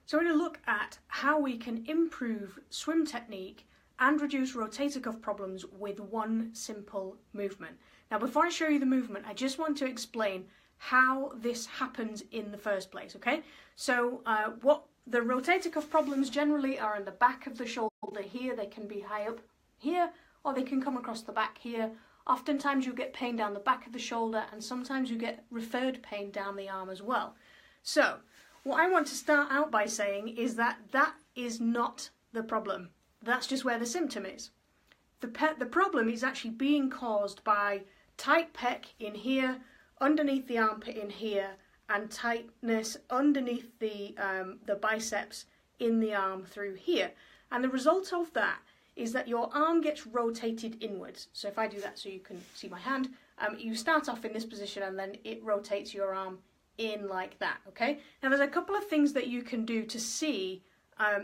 So we're going to look at how we can improve swim technique and reduce rotator cuff problems with one simple movement. Now before I show you the movement, I just want to explain how this happens in the first place, okay? So what the rotator cuff problems generally are in the back of the shoulder here. They can be high up here, or they can come across the back here. Oftentimes you get pain down the back of the shoulder, and sometimes you get referred pain down the arm as well. So what I want to start out by saying is that that is not the problem. That's just where the symptom is. The problem is actually being caused by tight pec in here, underneath the armpit in here, and tightness underneath the biceps in the arm through here. And the result of that is that your arm gets rotated inwards. So if I do that so you can see my hand, you start off in this position and then it rotates your arm in like that, okay? Now there's a couple of things that you can do to see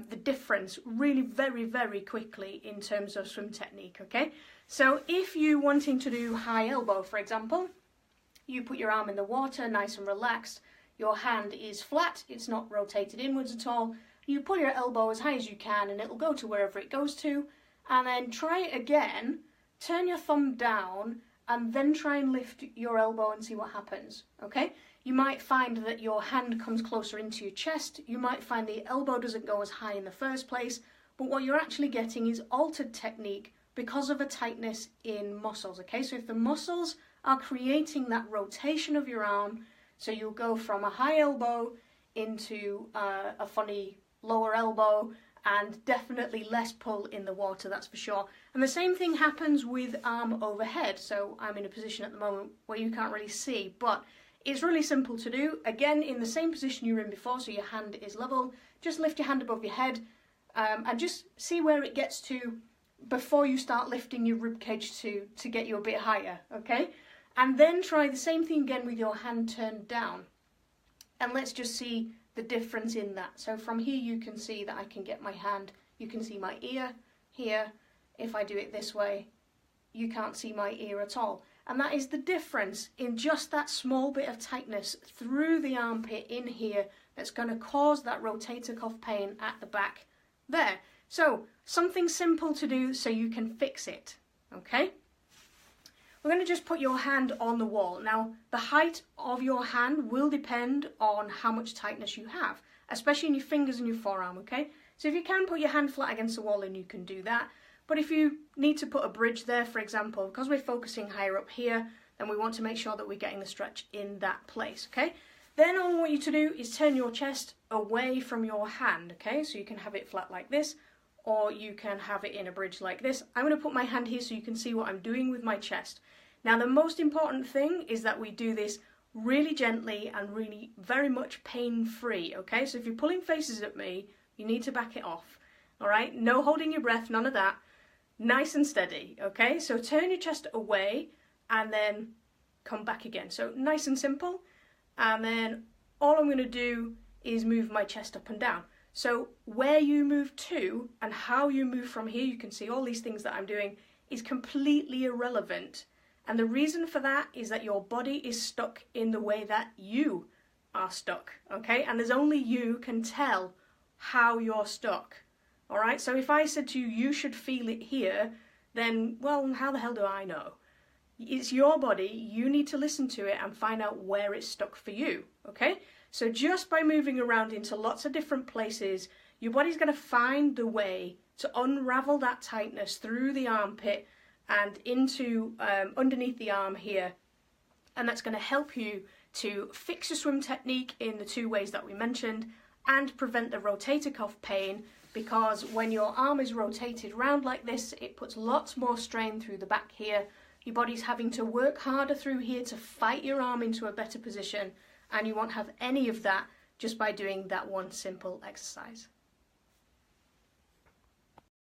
the difference really very quickly in terms of swim technique, okay? So if you're wanting to do high elbow, for example, you put your arm in the water, nice and relaxed, your hand is flat, it's not rotated inwards at all, you pull your elbow as high as you can and it'll go to wherever it goes to, and then try it again, turn your thumb down, and then try and lift your elbow and see what happens, okay? You might find that your hand comes closer into your chest, you might find the elbow doesn't go as high in the first place, but what you're actually getting is altered technique because of a tightness in muscles, okay? So if the muscles are creating that rotation of your arm, so you'll go from a high elbow into a funny lower elbow, and definitely less pull in the water, that's for sure. And the same thing happens with arm overhead. So I'm in a position at the moment where you can't really see, but it's really simple to do. Again, in the same position you were in before, so your hand is level, just lift your hand above your head and just see where it gets to before you start lifting your ribcage to get you a bit higher, okay? And then try the same thing again with your hand turned down. And let's just see the difference in that. So from here you can see that I can get my hand, you can see my ear here. If I do it this way, you can't see my ear at all. And that is the difference in just that small bit of tightness through the armpit in here that's going to cause that rotator cuff pain at the back there. So something simple to do so you can fix it, okay? We're going to just put your hand on the wall. Now, the height of your hand will depend on how much tightness you have, especially in your fingers and your forearm, okay? So if you can put your hand flat against the wall, then you can do that. But if you need to put a bridge there, for example, because we're focusing higher up here, then we want to make sure that we're getting the stretch in that place, okay? Then all I want you to do is turn your chest away from your hand, okay? So you can have it flat like this, or you can have it in a bridge like this. I'm going to put my hand here so you can see what I'm doing with my chest. Now the most important thing is that we do this really gently and really very much pain-free, okay? So if you're pulling faces at me, you need to back it off, all right? No holding your breath, none of that. Nice and steady, okay? So turn your chest away and then come back again. So nice and simple. And then all I'm going to do is move my chest up and down. So where you move to and how you move from here, you can see all these things that I'm doing, is completely irrelevant. And the reason for that is that your body is stuck in the way that you are stuck, okay? And there's only you can tell how you're stuck, all right? So if I said to you, you should feel it here, then, well, how the hell do I know? It's your body, you need to listen to it and find out where it's stuck for you, okay? So just by moving around into lots of different places, your body's going to find the way to unravel that tightness through the armpit and into underneath the arm here. And that's going to help you to fix your swim technique in the two ways that we mentioned and prevent the rotator cuff pain, because when your arm is rotated round like this, it puts lots more strain through the back here. Your body's having to work harder through here to fight your arm into a better position, and you won't have any of that just by doing that one simple exercise.